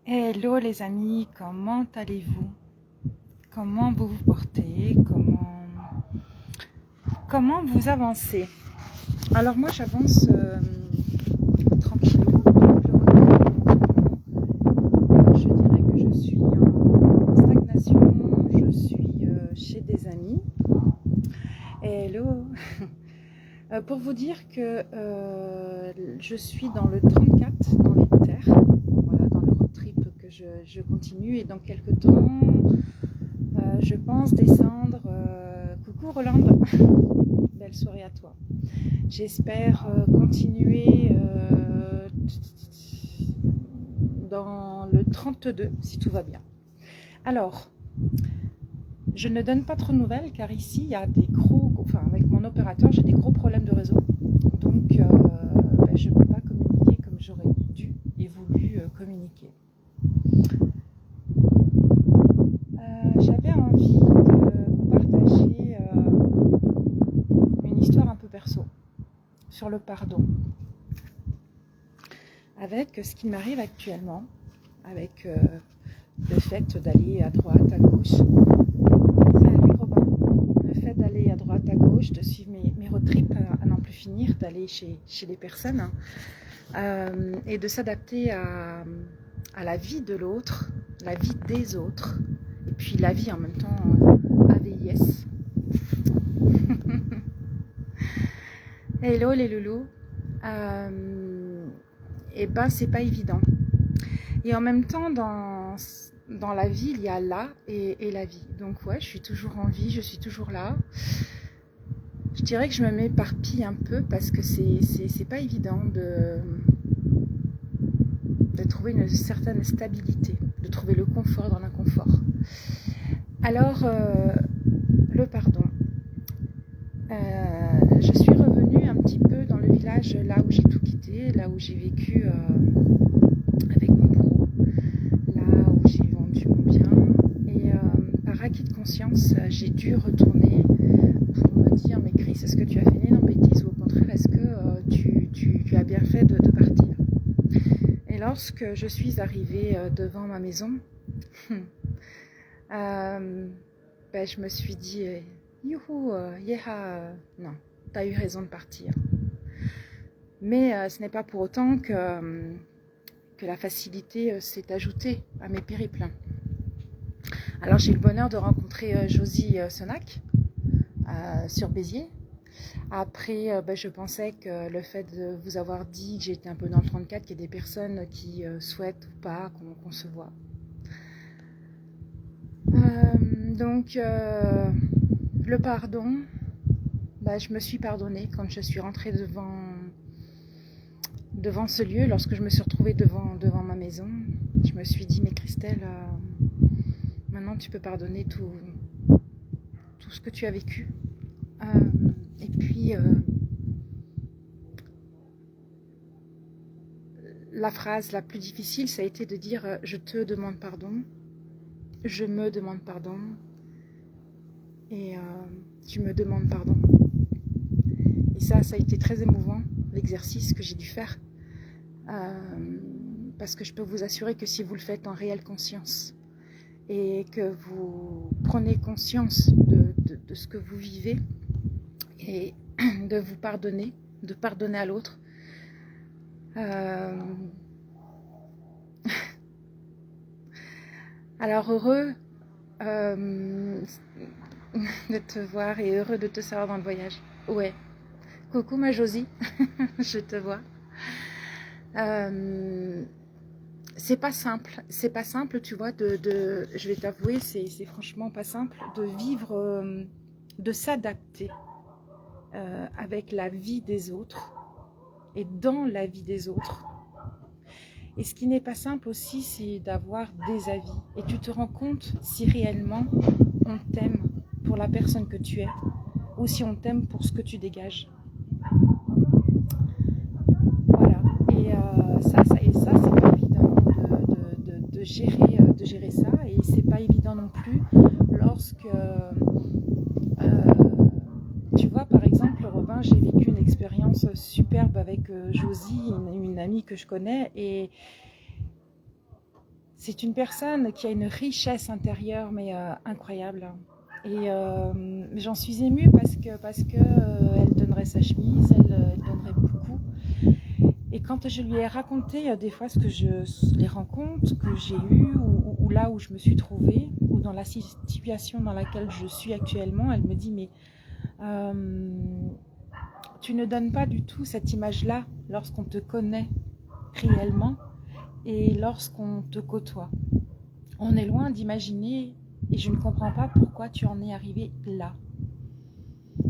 Hello les amis, comment allez-vous? Comment vous vous portez? Comment vous avancez? Alors moi j'avance tranquillou. Je dirais que je suis en stagnation, je suis chez des amis. Hello. Pour vous dire que je suis dans le 34, dans les terres, voilà, dans le road trip que je continue, et dans quelques temps, je pense descendre. Coucou Rolande, belle soirée à toi. J'espère continuer dans le 32, si tout va bien. Alors, je ne donne pas trop de nouvelles car ici il y a des avec mon opérateur j'ai des gros problèmes de réseau, donc je ne peux pas communiquer comme j'aurais dû et voulu communiquer. J'avais envie de vous partager une histoire un peu perso sur le pardon, avec ce qui m'arrive actuellement, avec le fait d'aller à droite, à gauche. Salut Robin. Le fait d'aller à droite, à gauche, de suivre mes road trips à n'en plus finir, d'aller chez les personnes et de s'adapter à la vie de l'autre, la vie des autres, et puis la vie en même temps AVIS. Hello les loulous. Et ben c'est pas évident. Et en même temps dans la vie il y a là et la vie. Donc ouais, je suis toujours en vie, je suis toujours là. Je dirais que je me m'éparpille un peu parce que c'est pas évident de trouver une certaine stabilité, de trouver le confort dans l'inconfort. Alors, le pardon. Je suis revenue un petit peu dans le village là où j'ai tout quitté, là où j'ai vécu avec mon bourreau, là où j'ai vendu mon bien. Et par acquis de conscience, j'ai dû retourner pour me dire, mais Chris, est-ce que tu as fait une énorme bêtise ou au contraire, est-ce que tu as bien fait de partir? Et lorsque je suis arrivée devant ma maison, je me suis dit, youhou, yeha, non, t'as eu raison de partir. Mais ce n'est pas pour autant que la facilité s'est ajoutée à mes périples. Alors j'ai eu le bonheur de rencontrer Josie Sonac sur Béziers. Après, je pensais que le fait de vous avoir dit que j'étais un peu dans le 34, qu'il y a des personnes qui souhaitent ou pas qu'on se voit. Donc, le pardon, je me suis pardonnée quand je suis rentrée devant ce lieu, lorsque je me suis retrouvée devant ma maison. Je me suis dit, mais Christelle, maintenant tu peux pardonner tout ce que tu as vécu. Et puis, la phrase la plus difficile, ça a été de dire je te demande pardon, je me demande pardon, et tu me demandes pardon. Et ça a été très émouvant, l'exercice que j'ai dû faire, parce que je peux vous assurer que si vous le faites en réelle conscience, et que vous prenez conscience de ce que vous vivez, et de vous pardonner, de pardonner à l'autre, alors heureux de te voir et heureux de te savoir dans le voyage. Ouais, coucou ma Josie, je te vois. C'est pas simple, tu vois, je vais t'avouer, c'est franchement pas simple de vivre, de s'adapter avec la vie des autres et dans la vie des autres. Et ce qui n'est pas simple aussi, c'est d'avoir des avis. Et tu te rends compte si réellement on t'aime pour la personne que tu es, ou si on t'aime pour ce que tu dégages. Voilà. Et ça c'est pas évident de gérer ça. Et c'est pas évident non plus lorsque tu vois, par exemple, Robin, j'ai vécu une expérience superbe avec Josie, une amie que je connais, et C'est une personne qui a une richesse intérieure, mais incroyable. Et j'en suis émue parce que elle donnerait sa chemise, elle donnerait beaucoup. Et quand je lui ai raconté des fois les rencontres que j'ai eues, ou là où je me suis trouvée, ou dans la situation dans laquelle je suis actuellement, elle me dit, mais tu ne donnes pas du tout cette image-là lorsqu'on te connaît réellement et lorsqu'on te côtoie. On est loin d'imaginer, et je ne comprends pas pourquoi tu en es arrivé là.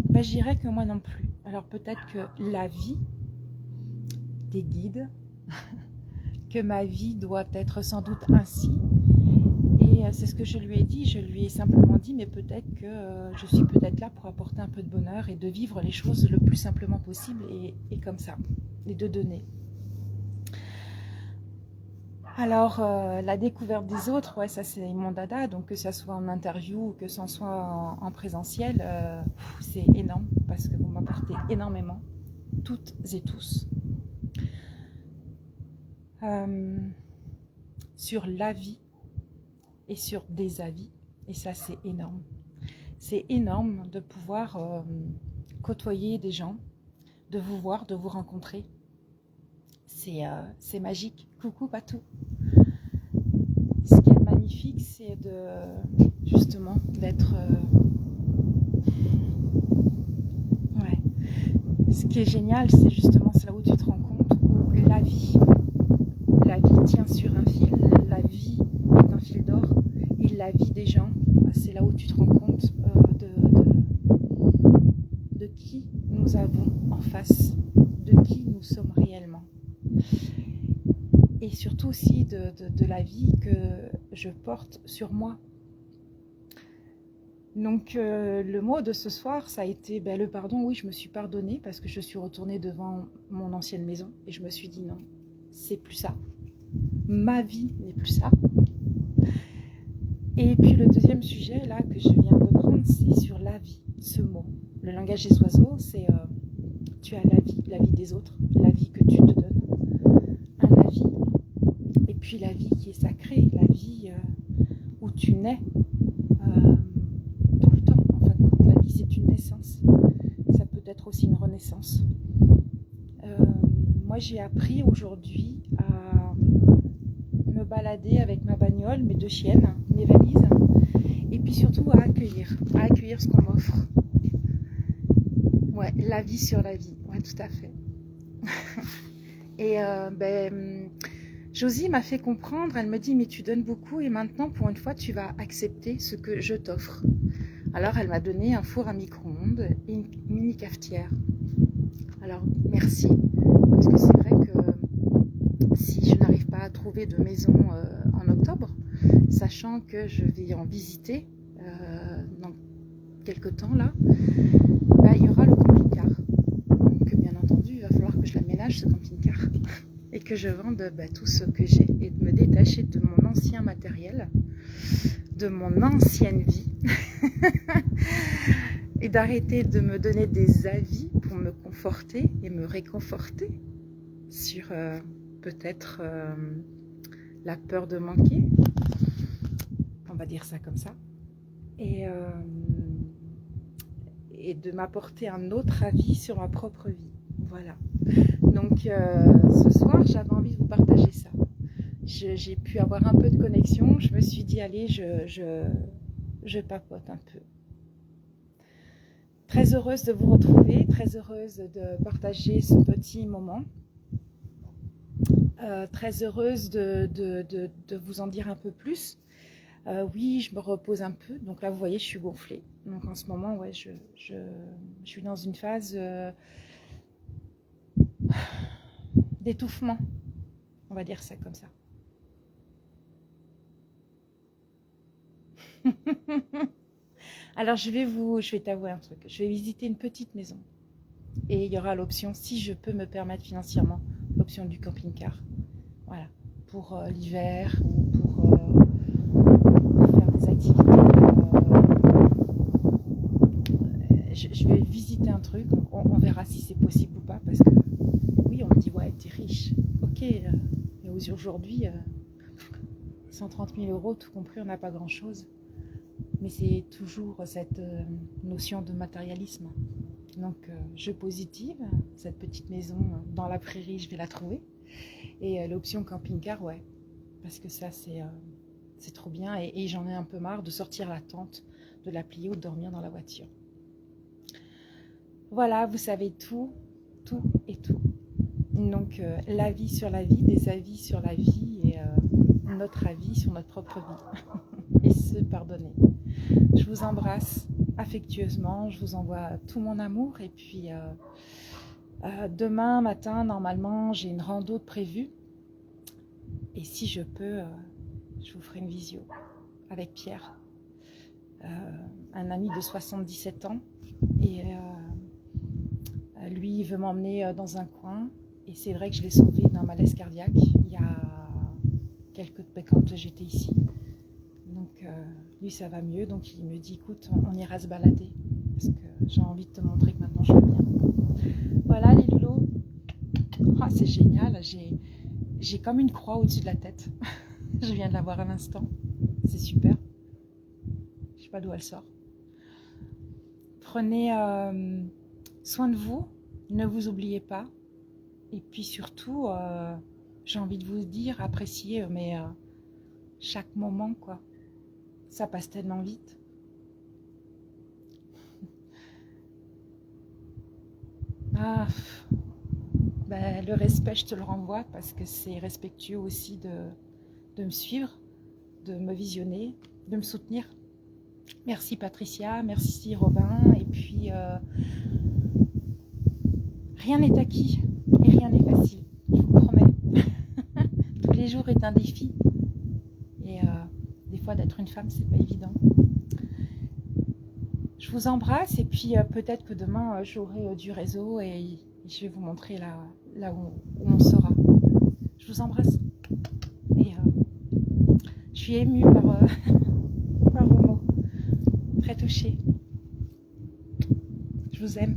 Ben, je dirais que moi non plus. Alors peut-être que la vie des guides, que ma vie doit être sans doute ainsi. Et c'est ce que je lui ai dit. Je lui ai simplement dit, mais peut-être que je suis peut-être là pour apporter un peu de bonheur et de vivre les choses le plus simplement possible et comme ça, et de donner. Alors, la découverte des autres, ouais, ça c'est mon dada, donc que ça soit en interview ou que ça soit en présentiel, c'est énorme parce que vous m'apportez énormément, toutes et tous. Sur la vie et sur des avis, et ça c'est énorme. C'est énorme de pouvoir côtoyer des gens, de vous voir, de vous rencontrer. C'est magique. Coucou Patou. Ce qui est magnifique, c'est justement d'être... ouais. Ce qui est génial, c'est justement là où tu te rends compte où la vie tient sur un fil, la vie est un fil d'or, et la vie des gens, c'est là où tu te rends compte de qui nous avons en face, de qui nous sommes réellement. Et surtout aussi de la vie que je porte sur moi. Donc le mot de ce soir, ça a été le pardon. Oui, je me suis pardonnée parce que je suis retournée devant mon ancienne maison et je me suis dit non, c'est plus ça. Ma vie n'est plus ça. Et puis le deuxième sujet là que je viens de prendre, c'est sur la vie, ce mot. Le langage des oiseaux, c'est tu as la vie des autres, la vie que tu te donnes, un avis. Et puis la vie qui est sacrée, la vie où tu nais tout le temps. En fin de compte, la vie c'est une naissance. Ça peut être aussi une renaissance. Moi j'ai appris aujourd'hui à me balader avec ma bagnole, mes 2 chiennes, mes valises, et puis surtout à accueillir ce qu'on m'offre. Ouais, la vie sur la vie, ouais, tout à fait. Et Josie m'a fait comprendre, elle me dit mais tu donnes beaucoup et maintenant pour une fois tu vas accepter ce que je t'offre. Alors elle m'a donné un four à micro-ondes et une mini cafetière. Alors merci, parce que c'est vrai que si je n'arrive pas à trouver de maison en octobre, sachant que je vais en visiter dans quelques temps là, il y aura le camping-car. Donc bien entendu, il va falloir que je l'aménage ce camping-car et que je vende tout ce que j'ai et de me détacher de mon ancien matériel, de mon ancienne vie et d'arrêter de me donner des avis pour me conforter et me réconforter sur peut-être la peur de manquer, on va dire ça comme ça, et de m'apporter un autre avis sur ma propre vie. Voilà. Donc ce soir, j'avais envie de vous partager ça. J'ai pu avoir un peu de connexion. Je me suis dit, allez, je papote un peu. Très heureuse de vous retrouver, très heureuse de partager ce petit moment. Très heureuse de vous en dire un peu plus. Oui, je me repose un peu. Donc là, vous voyez, je suis gonflée. Donc en ce moment, ouais, je suis dans une phase d'étouffement. On va dire ça comme ça. Alors je vais t'avouer un truc. Je vais visiter une petite maison. Et il y aura l'option, si je peux me permettre financièrement, l'option du camping-car. Voilà. Pour l'hiver ou pour faire des activités. Je vais visiter un truc. On verra si c'est possible ou pas. Parce que oui, on me dit, ouais, t'es riche. Ok. Mais aujourd'hui, 130 000 euros, tout compris, on n'a pas grand-chose. Mais c'est toujours cette notion de matérialisme. Donc, je positive, cette petite maison dans la prairie, je vais la trouver. Et l'option camping-car, ouais, parce que ça, c'est trop bien. Et j'en ai un peu marre de sortir la tente, de la plier ou de dormir dans la voiture. Voilà, vous savez tout et tout. Donc, l'avis sur la vie, des avis sur la vie et notre avis sur notre propre vie. Et se pardonner. Je vous embrasse affectueusement, je vous envoie tout mon amour. Et puis, demain matin, normalement, j'ai une rando de prévue. Et si je peux, je vous ferai une visio avec Pierre, un ami de 77 ans. Et lui, il veut m'emmener dans un coin. Et c'est vrai que je l'ai sauvé d'un malaise cardiaque il y a quand j'étais ici. Donc, lui, ça va mieux. Donc, il me dit, écoute, on ira se balader. Parce que j'ai envie de te montrer que maintenant, je vais bien. Voilà, les loulous. Oh, c'est génial. J'ai comme une croix au-dessus de la tête. Je viens de la voir à l'instant. C'est super. Je sais pas d'où elle sort. Prenez soin de vous. Ne vous oubliez pas. Et puis surtout, j'ai envie de vous dire, appréciez chaque moment, quoi. Ça passe tellement vite. Ah, ben, le respect, je te le renvoie parce que c'est respectueux aussi de me suivre, de me visionner, de me soutenir. Merci Patricia, merci Robin. Et puis, rien n'est acquis et rien n'est facile, je vous promets. Tous les jours est un défi. Et des fois, d'être une femme, c'est pas évident. Je vous embrasse et puis peut-être que demain, j'aurai du réseau et je vais vous montrer là où on sera. Je vous embrasse. Et je suis émue par vos mots. Très touchée. Je vous aime.